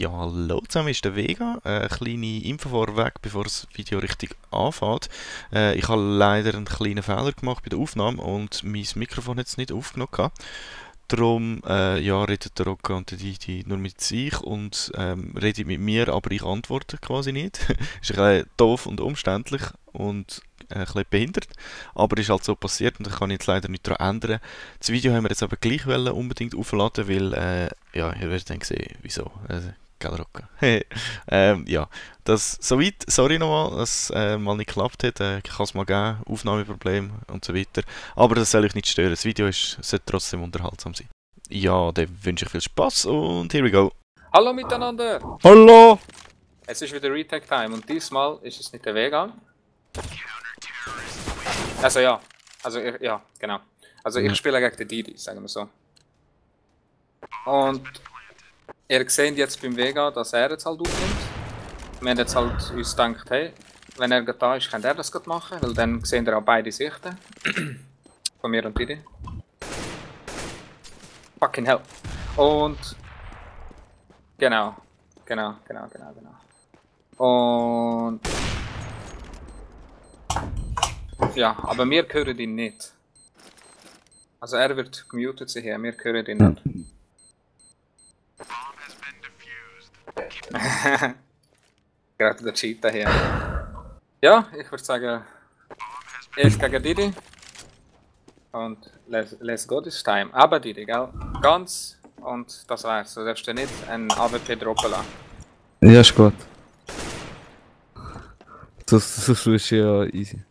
Ja, hallo zusammen, ist der Vega. Eine kleine Info vorweg, bevor das Video richtig anfängt. Ich habe leider einen kleinen Fehler gemacht bei der Aufnahme und mein Mikrofon hat es nicht aufgenommen gehabt. Darum ja, redet der Rocco und der Didi nur mit sich und redet mit mir, aber ich antworte quasi nicht. Ist ein bisschen doof und umständlich und ein bisschen behindert, aber ist halt so passiert und da kann ich jetzt leider nicht daran ändern. Das Video haben wir jetzt aber gleich unbedingt aufladen, weil ja, ihr werdet dann sehen, wieso. Gell, Rocco? Ja, das soweit. Sorry nochmal, dass mal nicht geklappt hat. Kann es mal geben, Aufnahmeproblem und so weiter. Aber das soll euch nicht stören. Das Video sollte trotzdem unterhaltsam sein. Ja, dann wünsche ich viel Spaß und here we go. Hallo miteinander! Hallo! Es ist wieder Retake Time und diesmal ist es nicht der Vega. Also ja, ja, genau. Also ich spiele gegen den Didi, sagen wir so. Und ihr seht jetzt beim Vega, dass er jetzt halt aufnimmt. Wir haben jetzt halt uns gedacht, hey, wenn er gerade da ist, kann er das gerade machen, weil dann sehen wir auch beide Sichten. Von mir und Didi. Fucking hell. Und genau. Und ja, aber wir hören ihn nicht. Also er wird gemutet sein hier, wir hören ihn nicht. Gerade der Cheater hier. Ja, ich würde sagen, erst gegen Didi. Und let's go this time. Aber Didi, gell? Ganz und das war's. Du darfst dir nicht ein AWP droppen lassen. Ja, ist gut. Das ist ja easy.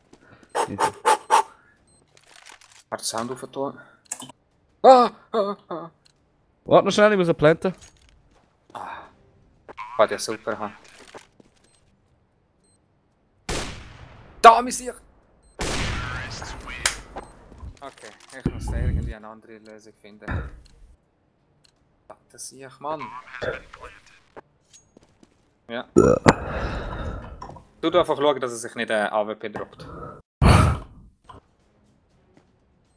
Warte, Sound auf tun. Ah. Warte noch schnell, ich muss ihn planten. Kann ja super haben. Da, mein Sieg! Okay, ich muss da irgendwie eine andere Lösung finden. Das sehe ich, Mann. Ja. Du einfach schauen, dass er sich nicht AWP droppt.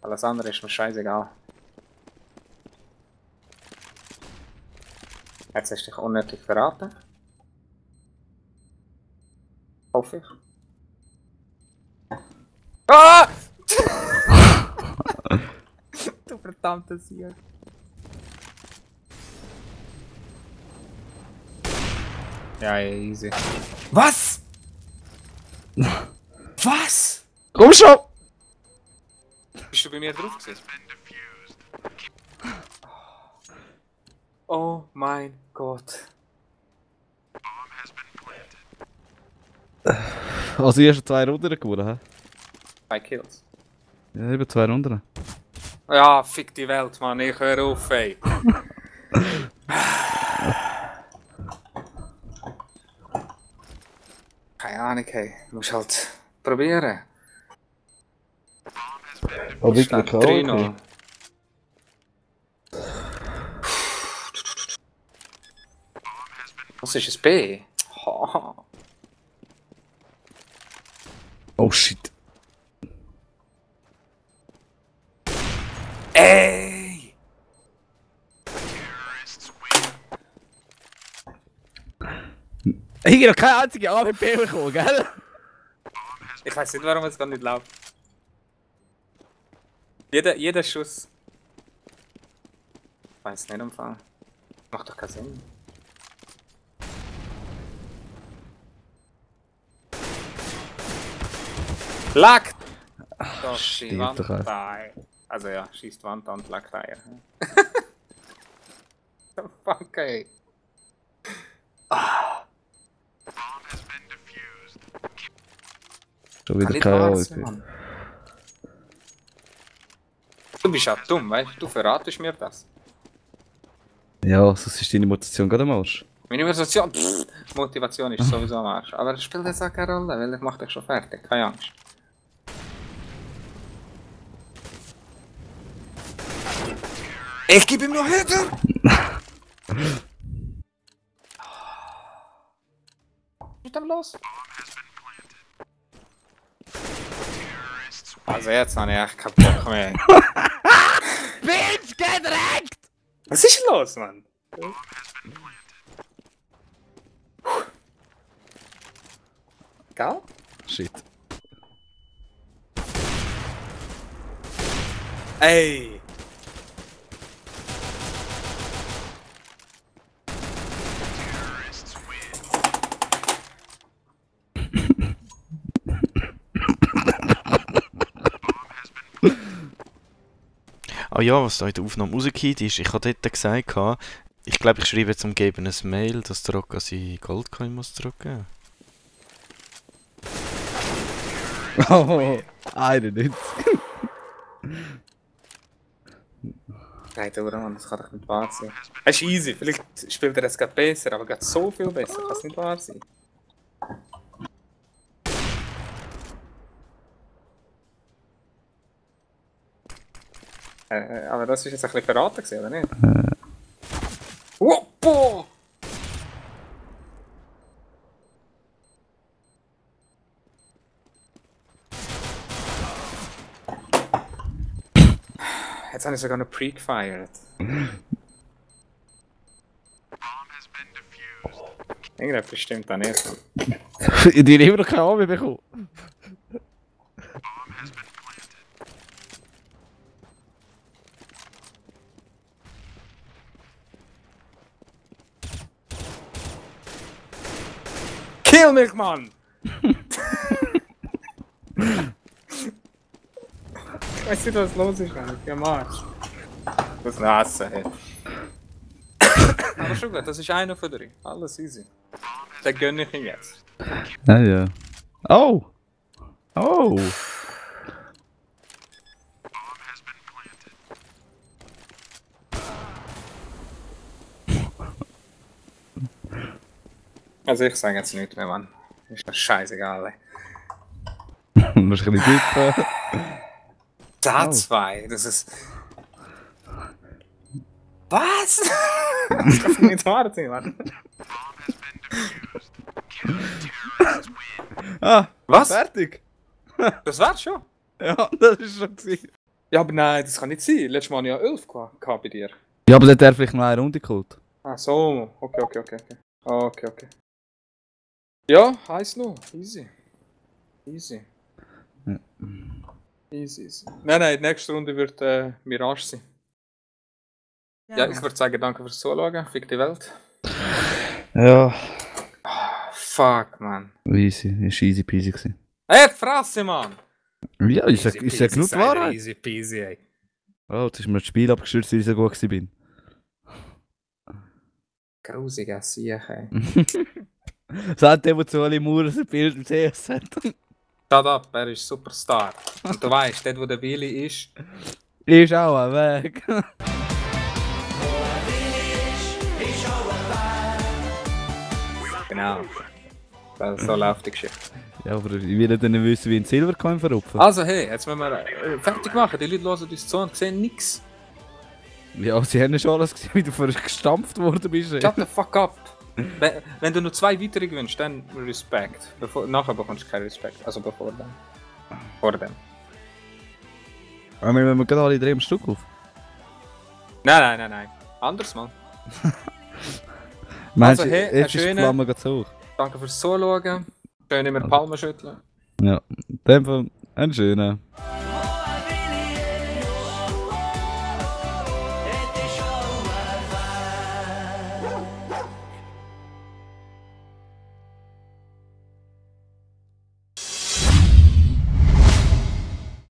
Alles andere ist mir scheißegal. Jetzt hast du dich unnötig verraten. Hoffe ich. Ah! Du verdammte Sieg. Ja, easy. Was? Was? Komm schon! Bist du bei mir drauf gewesen? Oh mein Gott. Also, ich hast 2 Runden gewonnen, hä? 2 Kills. Ja, eben 2 Runden. Ja, fick die Welt, Mann. Ich höre auf, ey. Keine Ahnung, hey. Du musst halt probieren. Oh, wirklich klar. 3-0. Was ist ein B? Oh shit. Ey! Ich habe noch keine einzige AWP bekommen, gell? Ich weiß nicht, warum es gar nicht läuft. Jeder Schuss. Ich weiß nicht umfangen. Macht doch keinen Sinn. Lackt! Doch, die Wand da. Also ja, schießt Wand an und lackt Eier. Fuck, ey. Schon wieder Nicht keine Wahnsinn, AWP. Mann. Du bist ja dumm, weißt du? Du verratest mir das. Ja, sonst ist deine Motivation gerade am Arsch. Meine Motivation, Motivation ist sowieso am Arsch. Aber das spielt jetzt auch keine Rolle, weil ich mach dich schon fertig. Keine Angst. Ich gebe ihm noch Header! Was ist denn los? Also jetzt habe ich echt keinen Bock mehr. Bitch, geh direkt! Was ist denn los, Mann? Gell? Shit. Ey! Ah ja, was da in der Aufnahme rausgekommen ist, ich habe dort gesagt, ich glaube, ich schreibe jetzt am Geben ein Mail, dass der Rocco seine Goldcoin muss zurückgeben. Oh, 91. Nein, Mann, das kann doch nicht wahr sein. Es ist easy, vielleicht spielt er es gerade besser, aber gerade so viel besser, kann es nicht wahr sein. Aber das ist jetzt ein bisschen verraten gewesen, oder nicht? Oh, boah! Jetzt habe ich sogar noch pre-gefeiert. Irgendetwas stimmt da nicht. Die haben immer noch keine Arme bekommen. Kill mich, Mann! Ich weiß nicht, was los ist, Mann. Ich bin am Arsch. Das Nasse, hey. Aber schon gut, das ist einer von drei. Alles easy. Den gönne ich ihm jetzt. Ja, ja. Oh! Oh! Also ich sage jetzt nichts mehr, Mann. Ist doch scheißegal. Wahrscheinlich gut. Da zwei, das ist... Was? Das kann nicht wahr sein, Mann. Ah! Was? Fertig! Das war's schon? Ja, das ist schon gewesen. Ja, aber nein, das kann nicht sein. Letztes Mal hatte ich ja 11 gehabt bei dir. Ja, aber dann hat er vielleicht noch eine Runde geholt. Ah so, okay. Ja, heißt noch. Easy. Ja. Easy. Nein, die nächste Runde wird Mirage sein. Ja, ich würde sagen, danke fürs Zuschauen. Fick die Welt. Ja. Fuck, man. Easy. Ist easy peasy gewesen. Hey, Fresse, Mann! Ja, ich sag genug die Wahrheit. Easy peasy, ey. Oh, jetzt ist mir das Spiel abgestürzt, weil ich so gut war. Grusiger Sieg, ey. Sagt der, der zu alle Mauern ein Bild im CS hat. Shut up, er ist Superstar. Und du weißt, dort wo der Willi ist... Ist auch ein Weg. Genau. So läuft die Geschichte. Ja, aber ich will dann wissen, wie ein Silvercoin verrupfen. Also hey, jetzt müssen wir fertig machen. Die Leute hören uns zu und sehen nichts. Ja, sie haben ja schon alles gesehen, wie du vorher gestampft worden bist. Shut the fuck up. Wenn du nur 2 weitere gewinnst, dann Respekt. Nachher bekommst du keinen Respekt. Also bevor dann. Vor dem. Aber wir nehmen gerade alle 3 am Stück auf. Nein. Anders mal. Meinst Also, du, hey, jetzt ist die Flamme ganz hoch? Danke fürs Zuschauen. Schön immer Palmen schütteln. Ja, in dem Fall einen schönen.